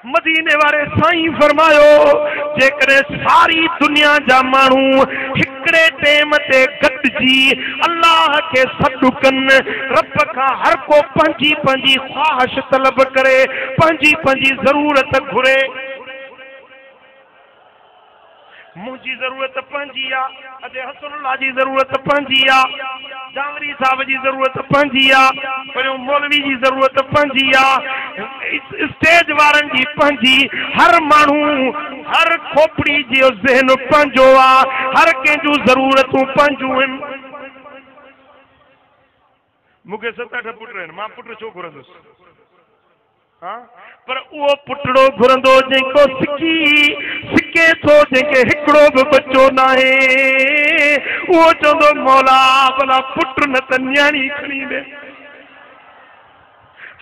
मदीने वाले साईं फरमायो जेकरे सारी दुनिया जा मानू हिकड़े टेम ते गॾिजी अल्लाह के सॾु कनि रब खां हर को पंहिंजी पंहिंजी ख्वाहिश तलब करे पंहिंजी पंहिंजी ज़रूरत घुरे। मुझी जरूरत पंहिंजी आ, अॼु हसनुल्लाह जी जरूरत पंहिंजी आ, जावरी साहब जी जरूरत पंहिंजी आ, पर मौलवी जी जरूरत पंहिंजी आ, स्टेज वारनि जी पंहिंजी, हर माण्हू हर खोपड़ी जो ज़हन पंहिंजो आ, हर कंहिंजूं ज़रूरतूं पंहिंजूं आहिनि। मूंखे 7-8 पुट आहिनि, मां पुट छो घुरंदुसि? हाँ पर वो पुटड़ो घुरंदो जेको सिके थो जेके हिकड़ो भी बच्चो ना है वो चंदो मौला भला पुट न त न्याणी खणी दे।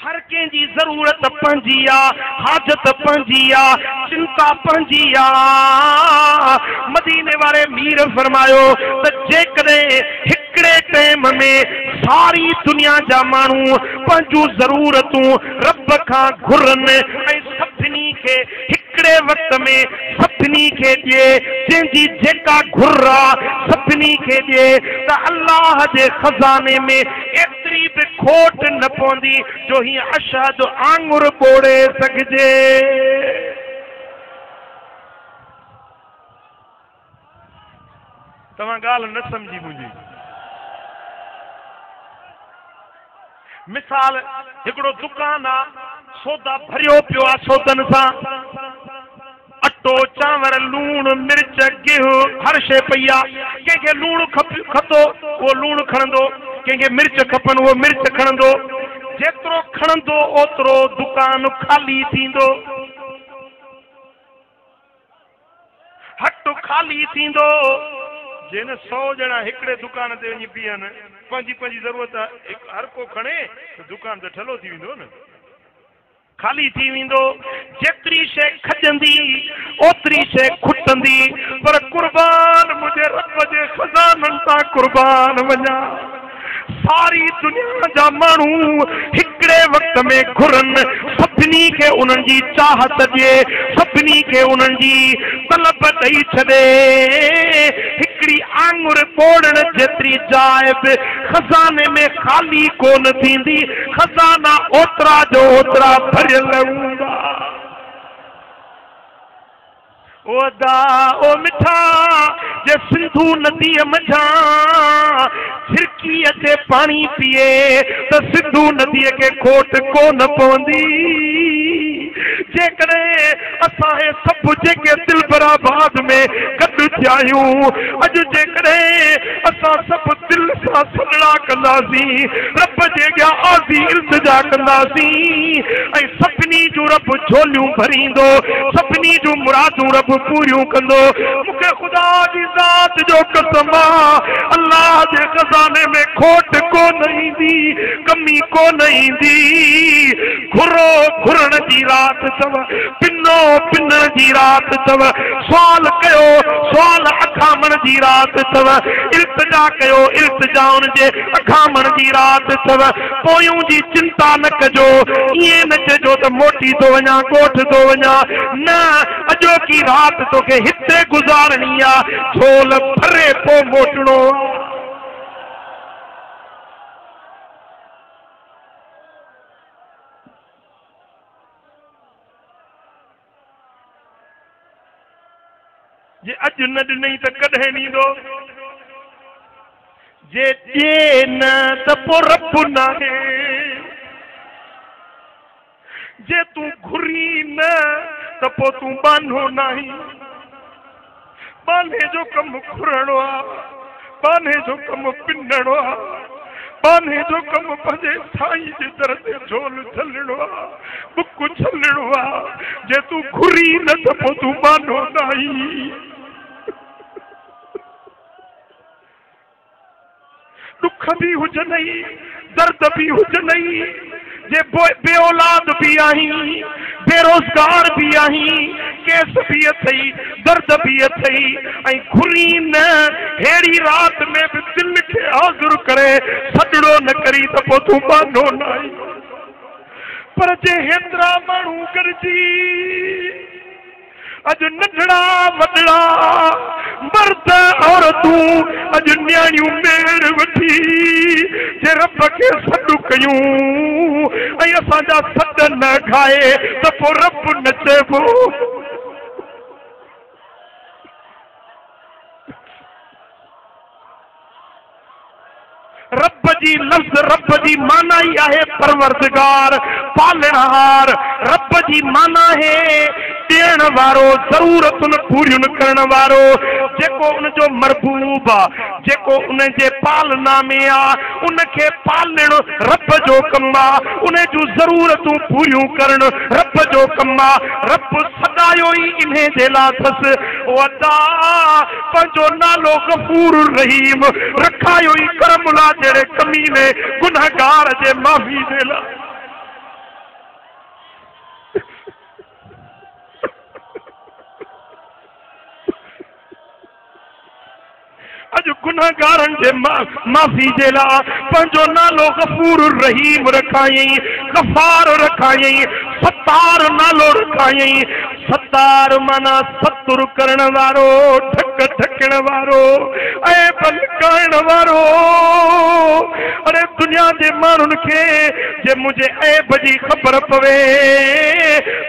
हर कंहिंजी ज़रूरत पंहिंजी आ, हाजत पंहिंजी आ, चिंता पंहिंजी आ। मदीने वाले मीर फरमायो त जेकॾहिं हिकड़े टाइम में सारी दुनिया जा मानू पंहिंजूं ज़रूरतूं रब खां घुरनि ऐं सभिनी खे हिकड़े वक्त में सभिनी खे ॾिए जंहिंजी जेका घुर आ सभिनी खे ॾिए त अल्लाह जे खज़ाने में एतिरी बि खोट न पवंदी जो हीअं अशहद आंगुर ॿोड़े सघिजे। तव्हां ॻाल्हि न सम्झी मुंहिंजी। मिसाल हिकिड़ो दुकान आ, सौदा भरियो पियो आ सौदनि सां, अटो चांवर लूण मिर्च गिहु हर शइ पई आ। कंहिंखे लूण खपो उहो लूण खणंदो, कंहिंखे मिर्च खपनि उहो मिर्च खणंदो। जेतिरो खणंदो ओतिरो दुकान खाली थींदो, हट खाली थींदो। जिन 100 ॼणा हिकड़े दुकान ते वञी बीहनि पंहिंजी पंहिंजी ज़रूरत हर को खणे त दुकान त ठलो थी वेंदो न, खाली थी वेंदो। जेतिरी शइ खजंदी ओतिरी शइ खुटंदी, पर कुर्बान मुंहिंजे रब जे खज़ाननि तां कुर्बान वञा। सारी दुनिया जा माण्हू हिकड़े वक्त में घुरनि, सभिनी खे उन्हनि जी चाहत ॾिए, सभिनी खे उन्हनि जी तलब ॾेई छॾे। हिकड़ी आंगुर ॿोड़ण जेतिरी जाइ बि खज़ाने में खाली कोन थींदी, खज़ाना ओतिरा जो ओतिरा भरियल हूंदा। ओ दा ओ मिठा जे सिंधु नदीअ मझां छिरकी अचे पाणी पिए त सिंधु नदीअ खे खोट कोन पवंदी। जेकॾहिं असां हे सभु जेके दिलबराबाद में गॾु थिया आहियूं, अॼु जेकॾहिं असां सभु दिलि सां सलड़ा कंदासीं, रब जे अॻियां आज़ी इल्तिजा कंदासीं ऐं सभिनी जूं रब झोलियूं भरींदो, सभिनी जूं मुरादूं रब पूरियूं कंदो। मूंखे ख़ुदा जी ज़ात जो कसम आहे, अल्लाह जे खज़ाने में खोट कोन ईंदी, कमी कोन ईंदी। घुरो घुरण जी रात अथव, पिनो पिनण जी रात अथव, सुवाल कयो सुवाल अखामण जी रात अथव, इल्तिजा कयो इल्तिजाउनि जे अखामण जी रात अथव। पोयूं जी चिंता न कजो, ईअं न चइजो त मोटी थो वञा ॻोठ थो वञा, न अॼोकी रात तोखे हिते गुज़ारणी आ, झोल भरे पोइ मोटणो। जे अॼु न ॾिनई त कॾहिं ॾींदो, जे ॾिए न त पोइ रब नाहे, जे तूं घुरी न त पोइ तूं बानो नाही। बाने जो कमु घुरणो आ, बाने जो कमु पिनणो आ, बाने जो कमु पंहिंजे साईं जे दर ते झोल छलणो आ, बुक छलणो आ। जे तूं घुरी न त पोइ तूं बानो नाही। दुख भी हुजनई, दर्द भी हुजनई, जे बे औलाद भी आहीं, बेरोजगार भी आहीं, केस भी अथई, दर्द भी अथई, ऐं घुरी न हेड़ी रात में भी दिल खे हाज़िर करे सॾड़ो न करी त पोइ तूं बानो न आई। पर जे हेतिरा माण्हू गॾिजी अॼु नंढड़ा वॾड़ा मर्द औरतूं अॼु न्याणियूं मेड़ वठी जे रब खे सॾु कयूं ऐं असांजा सॾ न खाए त पोइ रब न चइबो। रब जी लफ्ज़ रब जी माना ही आहे परवरदिगार पालणहार। रब जी माना है ॾियण वारो ज़रूरतुनि पूरियूं करण वारो जेको उनजो मरबूब आहे जेको उनजे पालना में आहे उनखे पालण रब जो कमु आहे उन जूं ज़रूरतूं पूरियूं करण रब जो कमु आहे। रब सदायो ई इन जे लाइ अथसि वदा पंहिंजो नालो गफूर रहीम रखायो ई करमुला जहिड़े कमीने गुनहगार जे माफ़ी जे लाइ। अॼु गुनहगारनि जे माफ़ी जे लाइ पंहिंजो नालो गफूर रहीम रखायई गफ़ार रखायई सत्तार नालो रखायई। सत्तार माना सतुर करण वारो ढक ढकण वारो ऐब लुकाइण वारो। अरे दुनिया जे माण्हुनि खे जे मुंहिंजे ऐब जी ख़बर पवे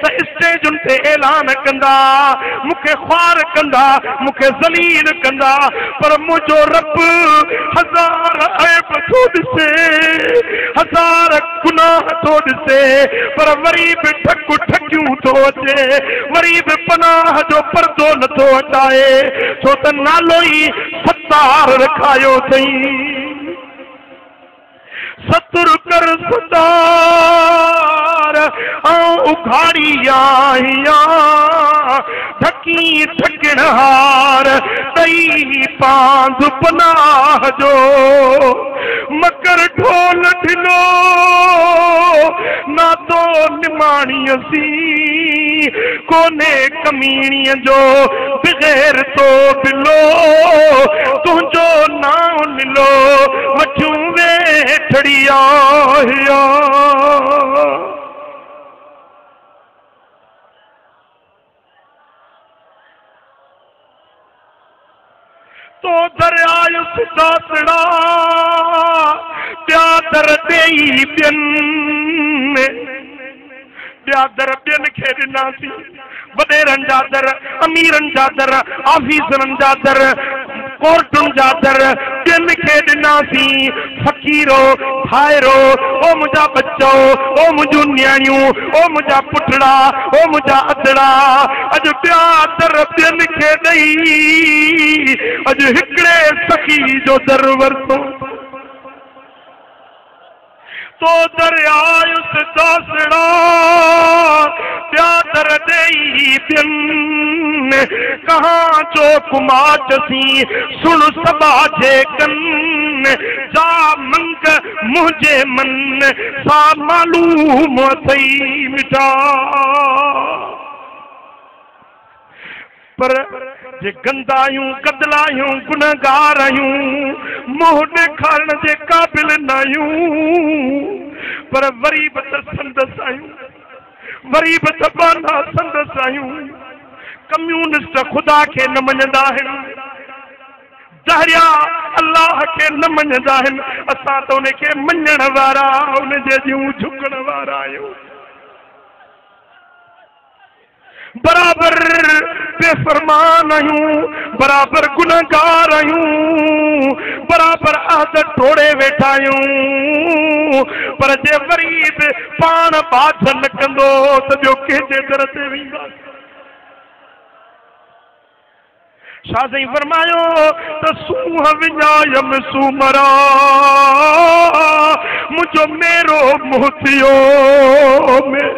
त स्टेजुनि ते ऐलान कंदा मूंखे ख्वार कंदा मूंखे ज़लील कंदा पर मुंहिंजो रब हज़ार ऐब थो ॾिसे हज़ार गुनाह थो ॾिसे पर वरी बि ठक ठकियूं थो अचे वरी बि पनाह जो पर्दो नथो हटाए छो त नालो ई सत्तार रखायो अथई। सतुर कर सतार ऐं उघाड़ी आहियां ढकी ढकण हार ॾई पांध पनाह जो मकर ढोल ढिलो नातो निमाणीअ सी कोने कमीणीअ जो बग़ैर तो बिलो तुंहिंजो नाम लिलो वठूं वेठड़ी आहियां। तो दरियायुस दासड़ा प्यादर देई ॿियनि ॿिया दर ॿियनि खे ॾिनासीं वॾेरनि जा दर अमीरनि जा दर ऑफिसरनि जा दर कोर्टुनि जा दर ॿियनि खे ॾिनासीं फ़कीरो ठाहिरो ओ मुंहिंजा बच्चो ओ मुंहिंजूं न्याणियूं ओ मुंहिंजा पुटड़ा ओ मुंहिंजा अदड़ा अॼु ॿिया दर ॿियनि खे ॾेई अॼु हिकिड़े सखी जो दर वरितो। तो दरियायुस दासड़ा प्यादर देई ॿियनि कहाँ जो कुमाचसी सुन सबा जे कन जा मंग मुंहिंजे मन सा मालूम अथई मिठा। पर जे गंदायूं कदलायूं गुनहगार आहियूं मोह ॾेखारण जे क़ाबिल न आहियूं पर वरी बि त संदसि आहियूं वरी बि त बाना संदसि आहियूं। कम्यूनिस्ट ख़ुदा खे न मञंदा आहिनि दहरिया अल्लाह खे न मञंदा आहिनि असां त उनखे मञण वारा उनजे ॾियूं झुकण वारा आहियूं। बराबर बेफरमान आहियूं बराबर गुनहगार आहियूं बराबर आहद टोड़े वेठा आहियूं पर जे वरी बि पाण बाध न कंदो त ॿियो कंहिंजे दर ते वेंदासीं। छा साईं फरमायो त सूह विञायम सूमरा मुंहिंजो मेरो मोतियो में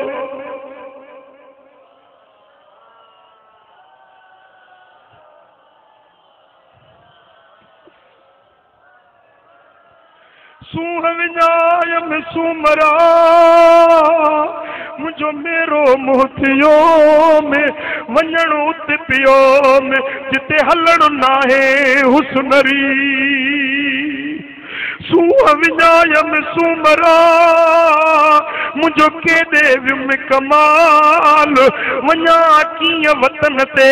सूह विञायम सूमरा मुंहिंजो मेरो मोतियो में वञण उते पियो में जिते हलण नाहे हुस्नरी। सूह विञायम सूमरा मुझो के दे विम कमाल वञा कीअं वतन ते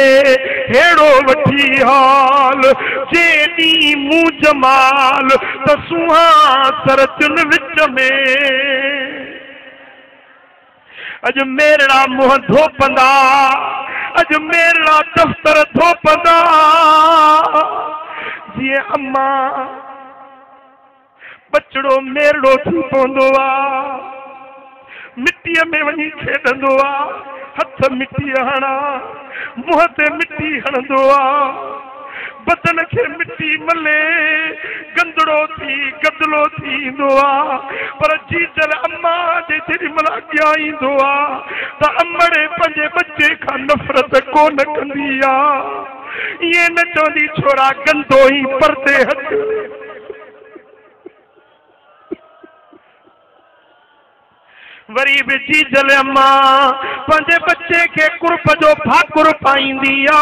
हेड़ो वठी हाल जेडी मुंह जमाल त सुहा सरचुन विच में अज मेरा मुंह धोपंदा अज मेरा दफ्तर धोपंदा जी अम्मा बचड़ो मेरड़ो थी पवंदो आ मिट्टी में वही खेडंदो आ हथ मिट्टी हणा मुंह ते मिट्टी हणंदो आ बदन के मिट्टी मले गंदड़ो थी गदलो थींदो आ पर जीजल अम्मा जे तेरी मला अॻियां ईंदो आ त अम्मड़े पंहिंजे बच्चे खां नफ़रत कोन कंदी आ ये न चवंदी छोरा गंदो ही परदे हट वरी भी जीजल अम्मा पंहिंजे बच्चे के कुर्प जो भाकुर पाईंदी आ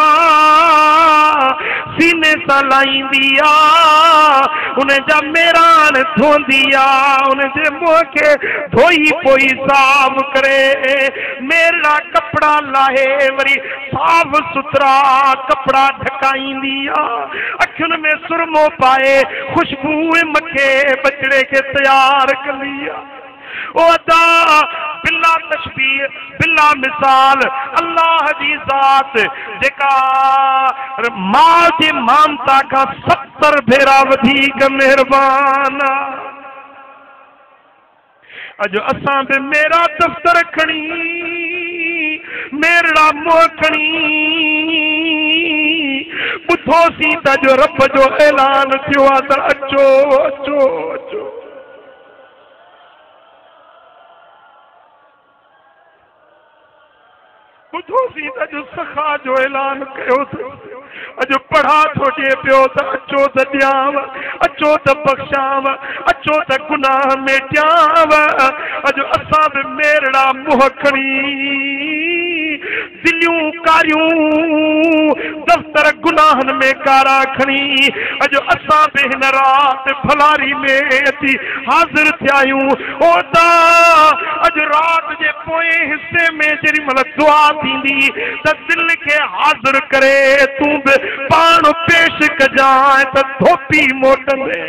सीने सां लाईंदी आ उन जा मेरान धोंदी आ उन जे मुंह के धोई पोई साफ करे मेरा कपड़ा लाहे वरी साफ सुथरा कपड़ा ढकाईंदी आ अखियुनि में सुरमो पाए खुशबू मखे बचड़े के तैयार कंदी आ ओदा बिल्ला तशबीह बिल्ला मिसाल अल्लाह जी ज़ात जेका मां जी ममता का 70 भेरा वधीक मेहरबान अज असां भी मेरा दफ्तर खणी मेरा मुंह खणी ॿुधोसीं त जो रब जो ऐलान थियो आहे त अचो अचो अचो ॿुधोसीं त अॼु सखा जो ऐलान कयो अॼु पढ़ा थो ॾिए पियो त अचो त ॾियांव अचो त बख़्शांव अचो त गुनाह मेटियांव अॼु असां बि मेरड़ा मुंहं खणी दिलियूं कारियूं दफ्तर गुनाहनि में कारा खणी अॼु असां बि हिन राति भलारी में अची हाज़िर थिया आहियूं ओदा अॼु राति जे पोएं हिस्से में जेॾी महिल दुआ थींदी त दिलि खे हाज़िर करे तूं बि पाण पेश कजांइ त धोपी मोटंदे